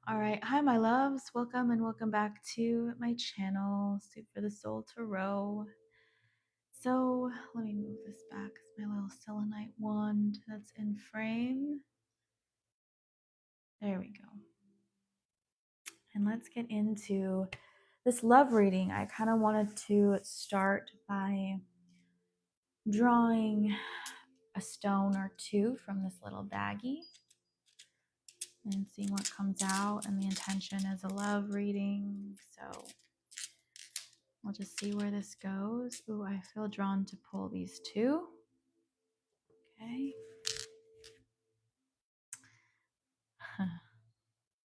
All right, hi my loves, welcome and welcome back to my channel, Soup for the Soul Tarot. So let me move this back because my little selenite wand that's in frame. There we go. And let's get into this love reading. I kind of wanted to start by drawing a stone or two from this little baggie and seeing what comes out. And the intention is a love reading, so we'll just see where this goes. Ooh, I feel drawn to pull these two. Okay.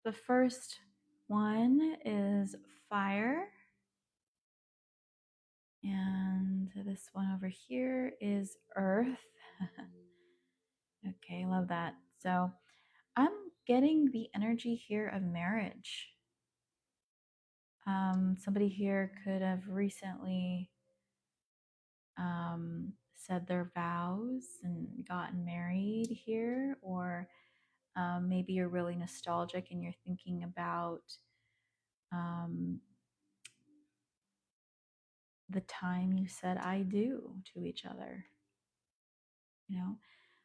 The first one is fire. And this one over here is earth. Okay, love that. So I'm getting the energy here of marriage. Somebody here could have recently said their vows and gotten married here, or maybe you're really nostalgic and you're thinking about um, the time you said I do to each other, you know.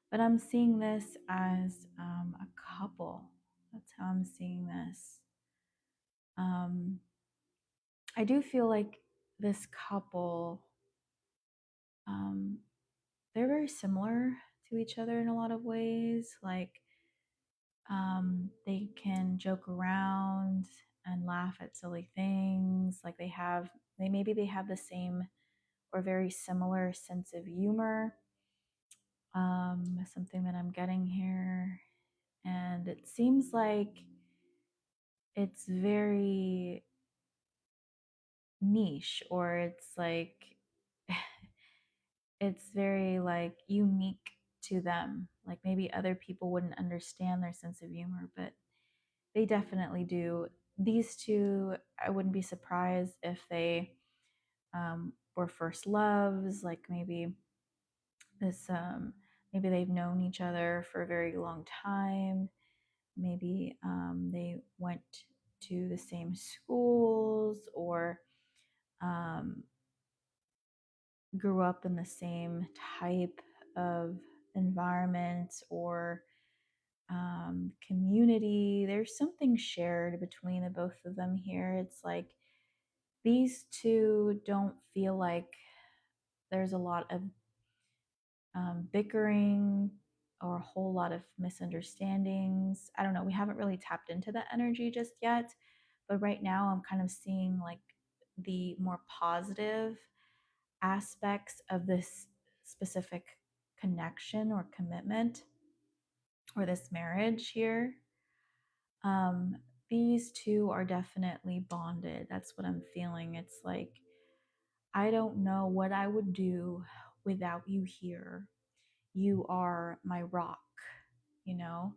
But I'm seeing this as a couple. That's how I'm seeing this. I do feel like this couple, um, they're very similar to each other in a lot of ways. Like, they can joke around and laugh at silly things. Like maybe they have the same or very similar sense of humor. Something that I'm getting here. And it seems like it's very niche, or it's like it's very like unique to them. Like maybe other people wouldn't understand their sense of humor, but they definitely do. These two, I wouldn't be surprised if they were first loves. Like this, maybe they've known each other for a very long time. Maybe they went to the same schools, or um, grew up in the same type of environment or community. There's something shared between the both of them here. It's like these two don't feel like there's a lot of bickering or a whole lot of misunderstandings. I don't know. We haven't really tapped into that energy just yet. But right now, I'm kind of seeing like the more positive aspects of this specific connection or commitment or this marriage here. Um, these two are definitely bonded. That's what I'm feeling. It's like, I don't know what I would do without you here. You are my rock, you know?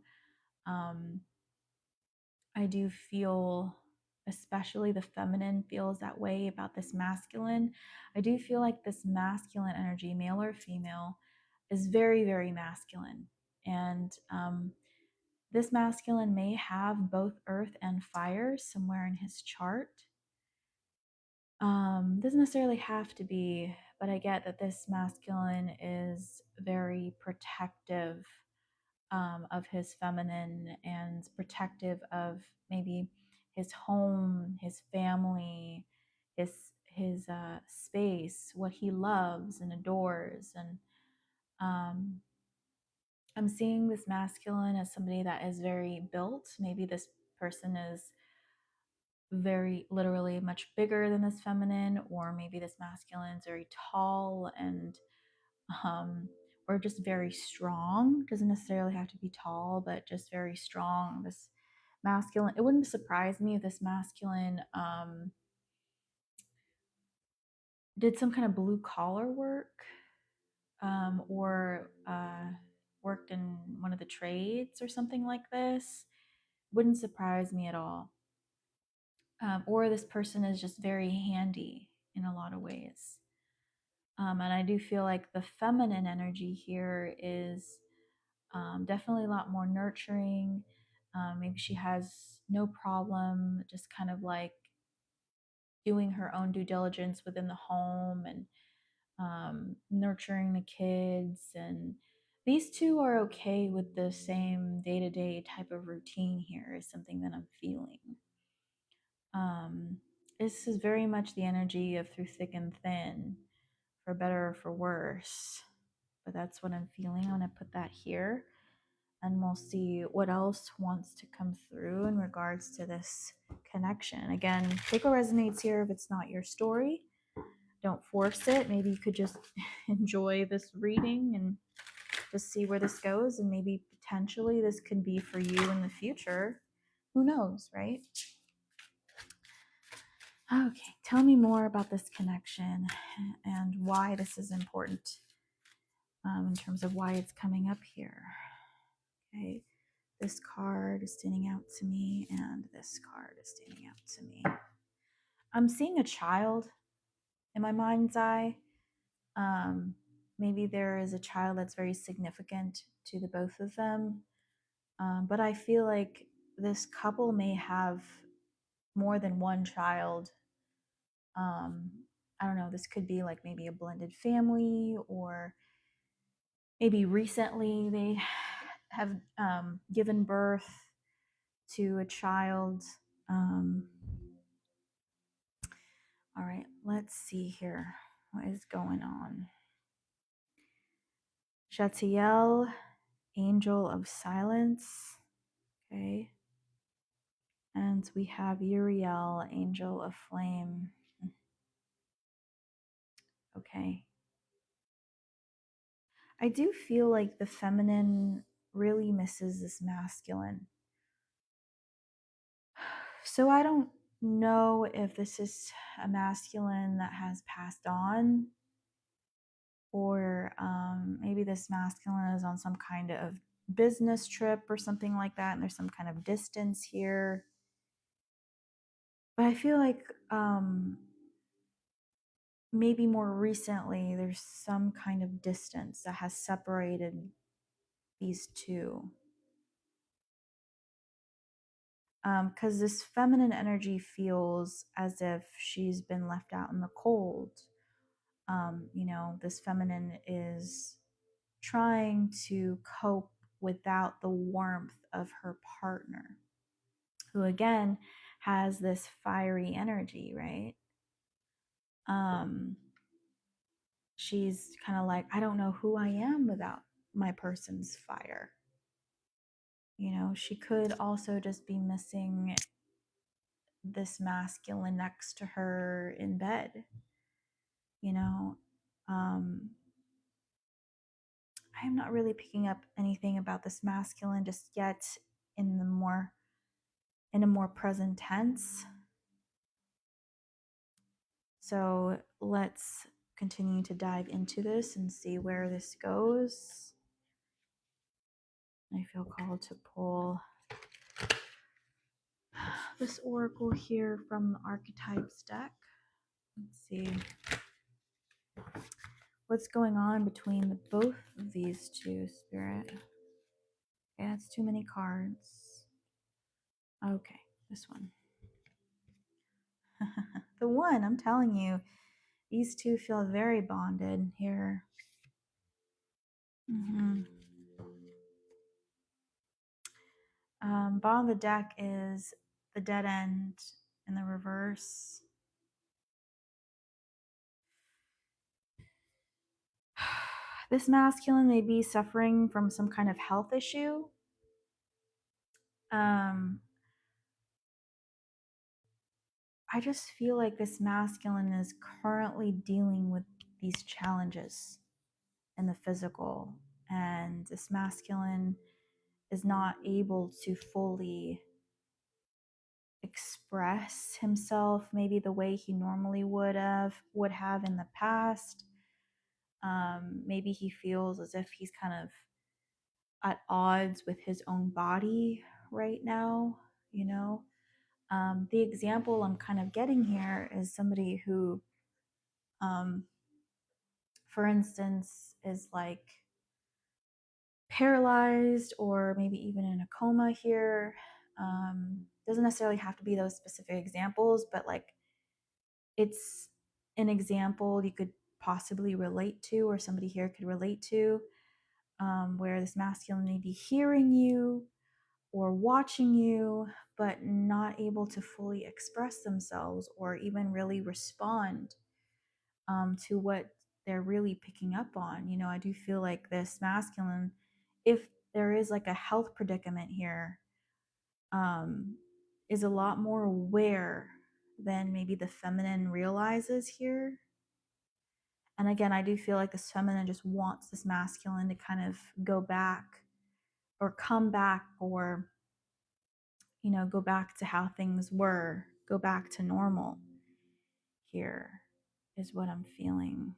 Um, I do feel, especially the feminine feels that way about this masculine. I do feel like this masculine energy, male or female, is very, very masculine. And this masculine may have both earth and fire somewhere in his chart. Doesn't necessarily have to be, but I get that this masculine is very protective of his feminine and protective of maybe his home, his family, his space, what he loves and adores. And I'm seeing this masculine as somebody that is very built. Maybe this person is very literally much bigger than this feminine, or maybe this masculine is very tall and or just very strong. Doesn't necessarily have to be tall, but just very strong. This masculine, it wouldn't surprise me if this masculine did some kind of blue collar work, or worked in one of the trades or something like this. Wouldn't surprise me at all. Or this person is just very handy in a lot of ways. And I do feel like the feminine energy here is definitely a lot more nurturing. Maybe she has no problem just kind of like doing her own due diligence within the home and nurturing the kids. And these two are okay with the same day to day type of routine here, is something that I'm feeling. This is very much the energy of through thick and thin, for better or for worse. But that's what I'm feeling. I'm going to put that here and we'll see what else wants to come through in regards to this connection. Again, take what resonates here. If it's not your story, don't force it. Maybe you could just enjoy this reading and just see where this goes. And maybe potentially this could be for you in the future. Who knows, right? Okay, tell me more about this connection and why this is important, in terms of why it's coming up here. Okay, this card is standing out to me, and this card is standing out to me. I'm seeing a child in my mind's eye. Maybe there is a child that's very significant to the both of them. But I feel like this couple may have more than one child. I don't know, this could be like maybe a blended family, or maybe recently they have given birth to a child. All right, let's see here. What is going on? Chatiel, Angel of Silence. Okay. And we have Uriel, Angel of Flame. Okay. I do feel like the feminine really misses this masculine. So I don't know if this is a masculine that has passed on, or maybe this masculine is on some kind of business trip or something like that, and there's some kind of distance here. But I feel like maybe more recently there's some kind of distance that has separated these two. Because this feminine energy feels as if she's been left out in the cold. This feminine is trying to cope without the warmth of her partner, who again has this fiery energy, right? She's kind of like, I don't know who I am without my person's fire. She could also just be missing this masculine next to her in bed. I am not really picking up anything about this masculine just yet in a more present tense. So let's continue to dive into this and see where this goes. I feel called to pull this oracle here from the archetypes deck. Let's see what's going on between both of these two, Spirit. Okay, that's too many cards. Okay, this one. The one, I'm telling you, these two feel very bonded here. Bottom of the deck is the dead end in the reverse. This masculine may be suffering from some kind of health issue. I just feel like this masculine is currently dealing with these challenges in the physical, and this masculine is not able to fully express himself maybe the way he normally would have in the past. Maybe he feels as if he's kind of at odds with his own body right now. The example I'm kind of getting here is somebody who, for instance, is like paralyzed or maybe even in a coma here. Doesn't necessarily have to be those specific examples, but like it's an example you could possibly relate to, or somebody here could relate to, where this masculine may be hearing you or watching you, but not able to fully express themselves or even really respond to what they're really picking up on. You know, I do feel like this masculine, if there is like a health predicament here, is a lot more aware than maybe the feminine realizes here. And again, I do feel like this feminine just wants this masculine to kind of go back or come back, or, you know, go back to how things were, go back to normal here, is what I'm feeling.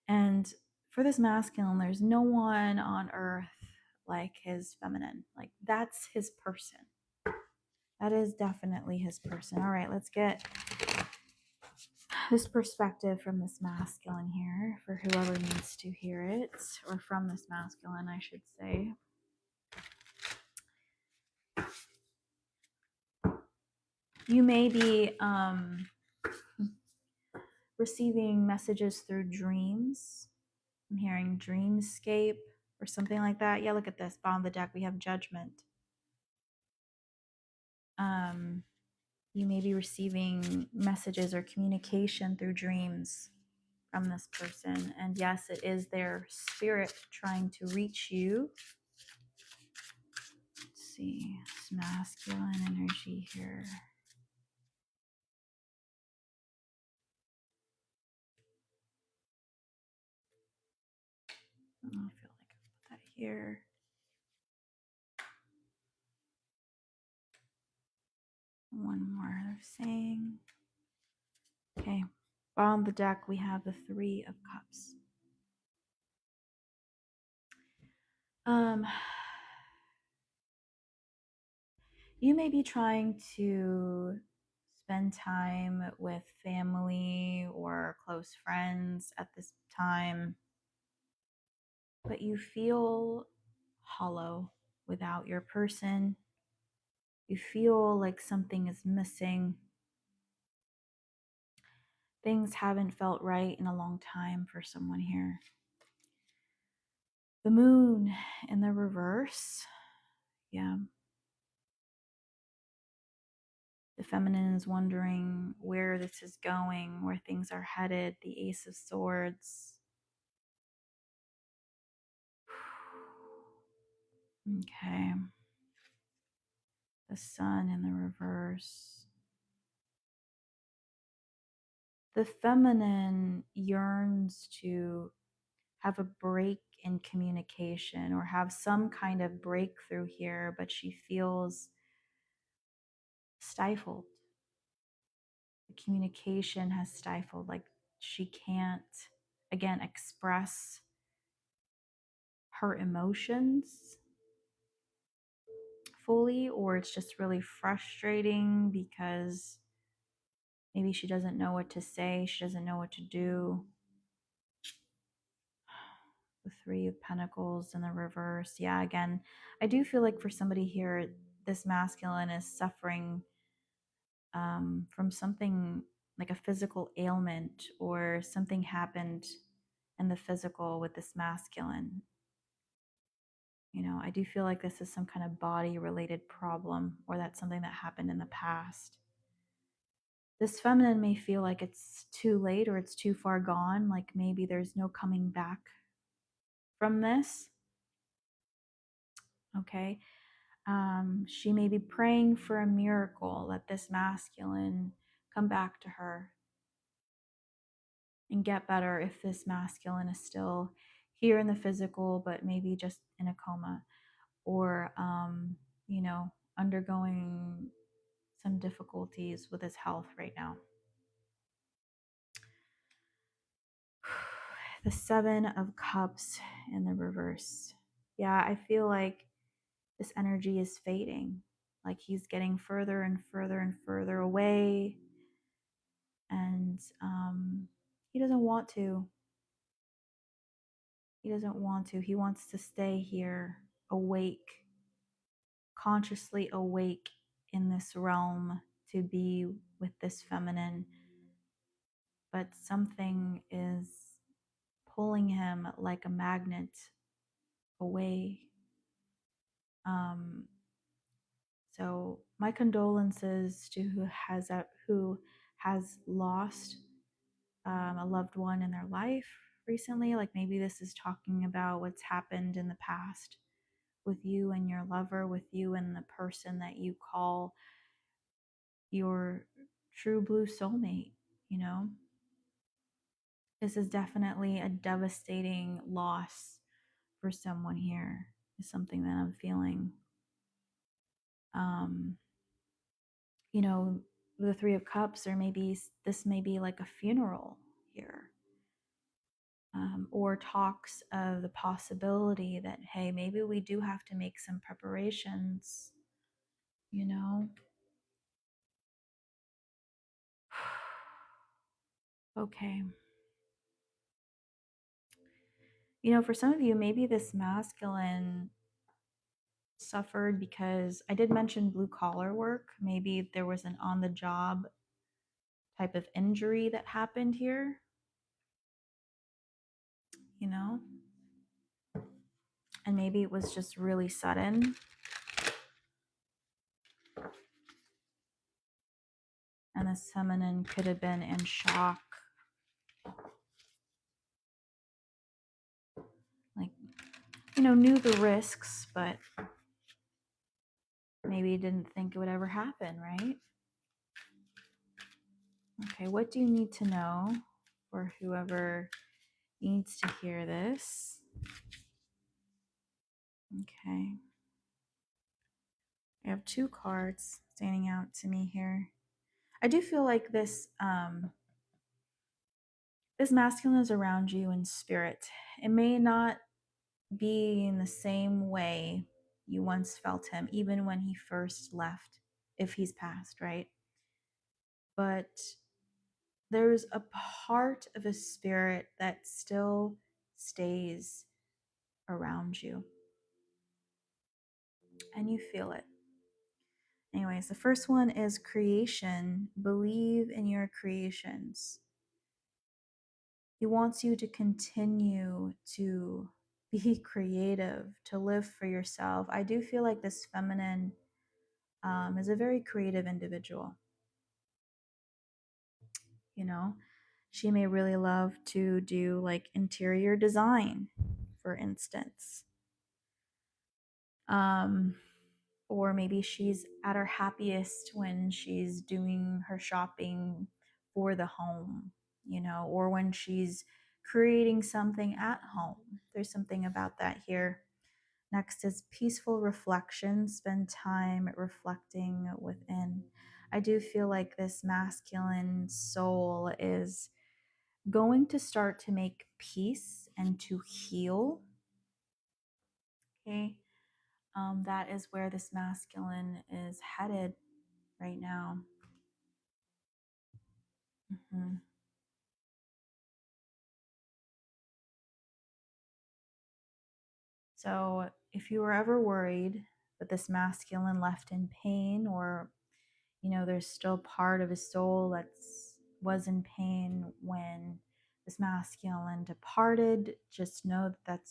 And for this masculine, there's no one on earth like his feminine. Like, that's his person. That is definitely his person. All right, let's get this perspective from this masculine here for whoever needs to hear it, or from this masculine, I should say. You may be receiving messages through dreams. I'm hearing dreamscape or something like that. Yeah, look at this. Bottom of the deck, we have judgment. You may be receiving messages or communication through dreams from this person. And yes, it is their spirit trying to reach you. Let's see, it's masculine energy here. I feel like I put that here. One more they're saying. Okay, bottom of the deck, we have the Three of Cups. You may be trying to spend time with family or close friends at this time, but you feel hollow without your person. You feel like something is missing. Things haven't felt right in a long time for someone here. The moon in the reverse. Yeah. The feminine is wondering where this is going, where things are headed. The Ace of Swords. Okay. The Sun in the reverse. The feminine yearns to have a break in communication or have some kind of breakthrough here, but she feels stifled. The communication has stifled, like she can't, again, express her emotions fully, or it's just really frustrating because maybe she doesn't know what to say, she doesn't know what to do. The Three of Pentacles in the reverse. Yeah, again, I do feel like for somebody here, this masculine is suffering from something like a physical ailment, or something happened in the physical with this masculine. You know, I do feel like this is some kind of body related problem, or that's something that happened in the past. This feminine may feel like it's too late or it's too far gone, like maybe there's no coming back from this. Okay. She may be praying for a miracle, let this masculine come back to her and get better if this masculine is still here in the physical, but maybe just in a coma, or, you know, undergoing some difficulties with his health right now. The Seven of Cups in the reverse. Yeah, I feel like this energy is fading. Like he's getting further and further and further away. And he doesn't want to. He doesn't want to. He wants to stay here, awake, consciously awake in this realm, to be with this feminine. But something is pulling him like a magnet away. Um, so my condolences to who has lost a loved one in their life recently. Like maybe this is talking about what's happened in the past with you and your lover, with you and the person that you call your true blue soulmate. You know, this is definitely a devastating loss for someone here, is something that I'm feeling. Um, you know, the Three of Cups, or maybe this may be like a funeral here, or talks of the possibility that, hey, maybe we do have to make some preparations, you know? Okay. You know, for some of you, maybe this masculine suffered because I did mention blue collar work. Maybe there was an on the job type of injury that happened here, you know? And maybe it was just really sudden. And this feminine could have been in shock. Like, you know, knew the risks, but maybe didn't think it would ever happen, right? Okay, what do you need to know for whoever needs to hear this? Okay. I have two cards standing out to me here. I do feel like this masculine is around you in spirit. It may not be in the same way you once felt him, even when he first left, if he's passed, right? But there's a part of his spirit that still stays around you, and you feel it. Anyways, the first one is creation. Believe in your creations. He wants you to continue to be creative, to live for yourself. I do feel like this feminine is a very creative individual. You know, she may really love to do like interior design, for instance. Um, or maybe she's at her happiest when she's doing her shopping for the home, you know, or when she's creating something at home. There's something about that here. Next is peaceful reflection. Spend time reflecting within. I do feel like this masculine soul is going to start to make peace and to heal. Okay. That is where this masculine is headed right now. Mhm. So, if you were ever worried that this masculine left in pain, or you know, there's still part of his soul that's was in pain when this masculine departed, just know that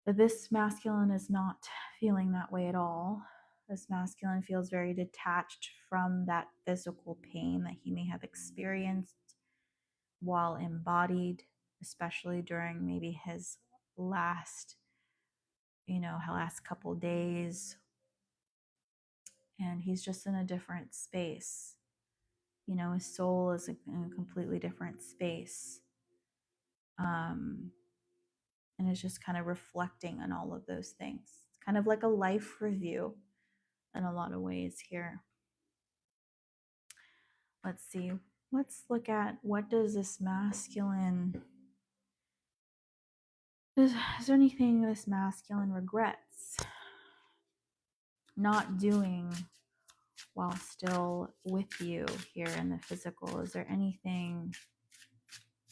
this masculine is not feeling that way at all. This masculine feels very detached from that physical pain that he may have experienced while embodied, especially during maybe his last, last couple days. And he's just in a different space. You know, his soul is in a completely different space. And it's just kind of reflecting on all of those things. It's kind of like a life review in a lot of ways here. Let's see. Let's look at, what does this masculine, is there anything this masculine regrets not doing while still with you here in the physical? Is there anything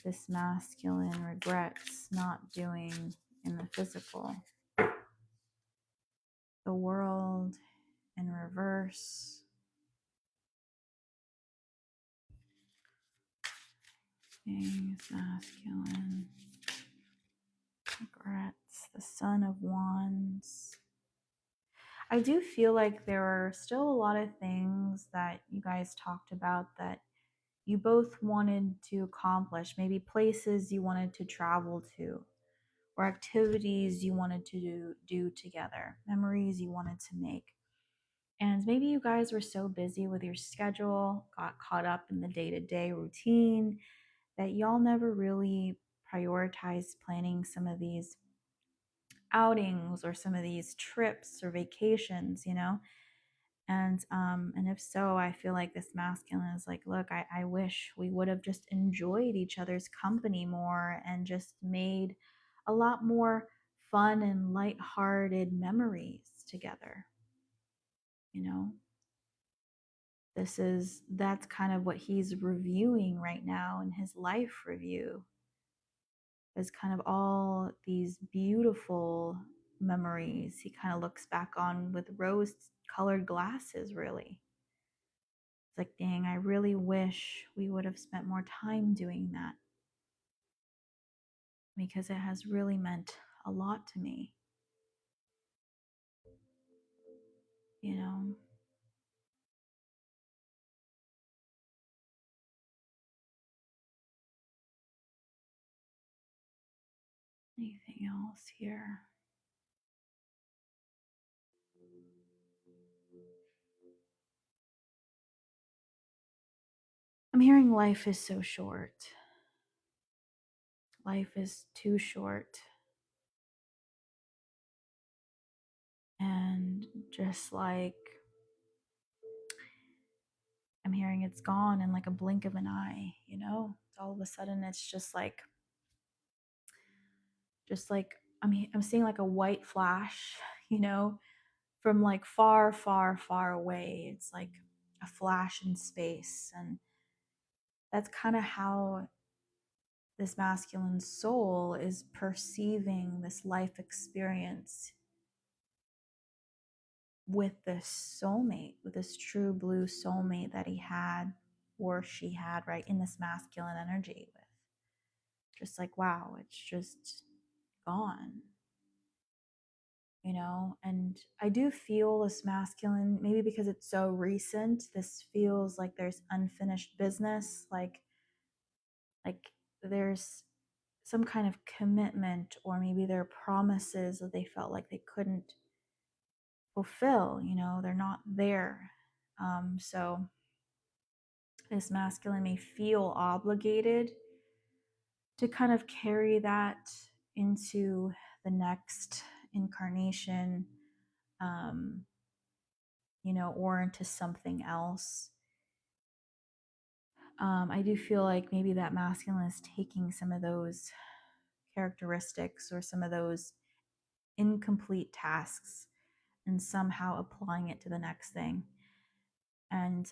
this masculine regrets not doing in the physical. The world in reverse. Things masculine regrets. The Son of Wands. I do feel like there are still a lot of things that you guys talked about that you both wanted to accomplish. Maybe places you wanted to travel to, or activities you wanted to do together, memories you wanted to make. And maybe you guys were so busy with your schedule, got caught up in the day-to-day routine, that y'all never really prioritized planning some of these outings or some of these trips or vacations, you know? And if so, I feel like this masculine is like, look, I wish we would have just enjoyed each other's company more and just made a lot more fun and lighthearted memories together. You know, that's kind of what he's reviewing right now in his life review, is kind of all these beautiful memories he kind of looks back on with rose colored glasses, really. It's like, dang, I really wish we would have spent more time doing that, because it has really meant a lot to me, you know? Anything else here? I'm hearing life is so short. Life is too short. And just like, I'm hearing it's gone in like a blink of an eye, you know? All of a sudden it's just like I'm seeing like a white flash, you know, from like far, far, far away. It's like a flash in space. And that's kind of how this masculine soul is perceiving this life experience with this soulmate, with this true blue soulmate that he had or she had, right, in this masculine energy with. Just like, wow, it's just gone, you know? And I do feel this masculine, maybe because it's so recent, this feels like there's unfinished business, like there's some kind of commitment, or maybe there are promises that they felt like they couldn't fulfill, you know, they're not there. So this masculine may feel obligated to kind of carry that into the next incarnation, um, you know, or into something else. I do feel like maybe that masculine is taking some of those characteristics or some of those incomplete tasks and somehow applying it to the next thing. And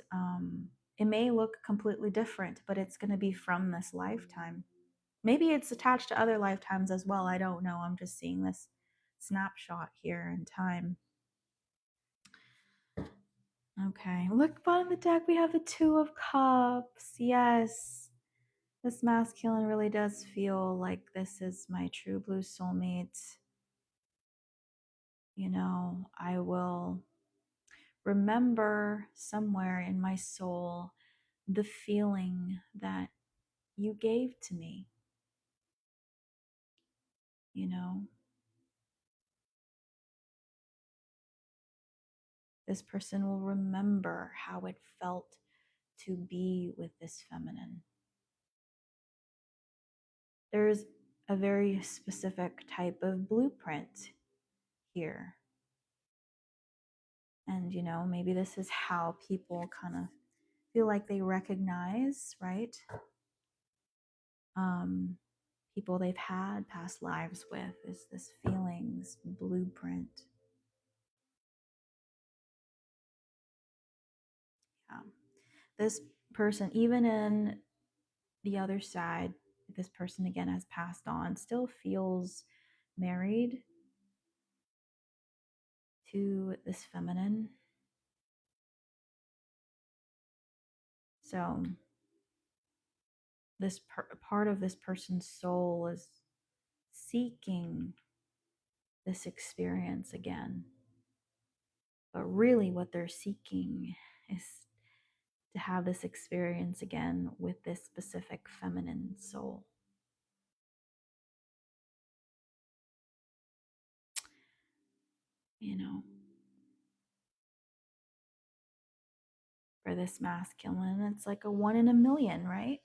it may look completely different, but it's going to be from this lifetime. Maybe it's attached to other lifetimes as well. I don't know. I'm just seeing this snapshot here in time. Okay, look, bottom of the deck, we have the Two of Cups. Yes, this masculine really does feel like this is my true blue soulmate. You know, I will remember somewhere in my soul the feeling that you gave to me, you know. This person will remember how it felt to be with this feminine. There's a very specific type of blueprint here. And, you know, maybe this is how people kind of feel like they recognize, right? People they've had past lives with, is this feelings blueprint. Yeah. This person, even in the other side, this person again has passed on, still feels married to this feminine. So this part of this person's soul is seeking this experience again. But really, what they're seeking is to have this experience again with this specific feminine soul. You know, for this masculine, it's like a 1 in a million, right?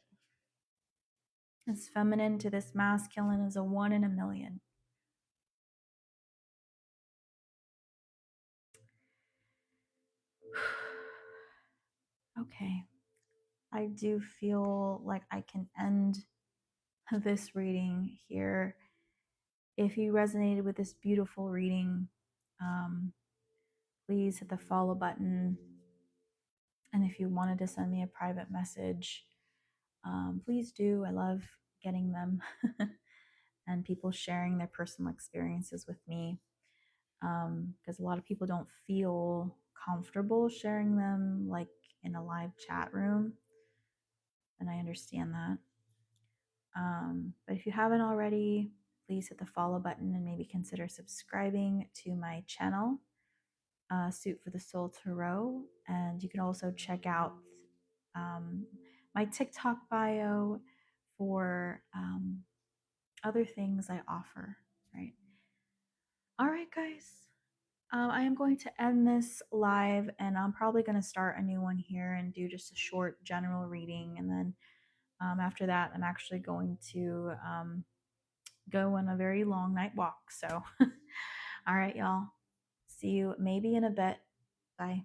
This feminine to this masculine is a 1 in a million. Okay. I do feel like I can end this reading here. If you resonated with this beautiful reading, please hit the follow button. And if you wanted to send me a private message, please do. I love getting them and people sharing their personal experiences with me, because a lot of people don't feel comfortable sharing them like in a live chat room. And I understand that. But if you haven't already, please hit the follow button and maybe consider subscribing to my channel, Suit for the Soul Tarot. And you can also check out my TikTok bio for other things I offer, right? All right, guys. I am going to end this live, and I'm probably going to start a new one here and do just a short general reading. And then after that, I'm actually going to go on a very long night walk. So, all right, y'all. See you maybe in a bit. Bye.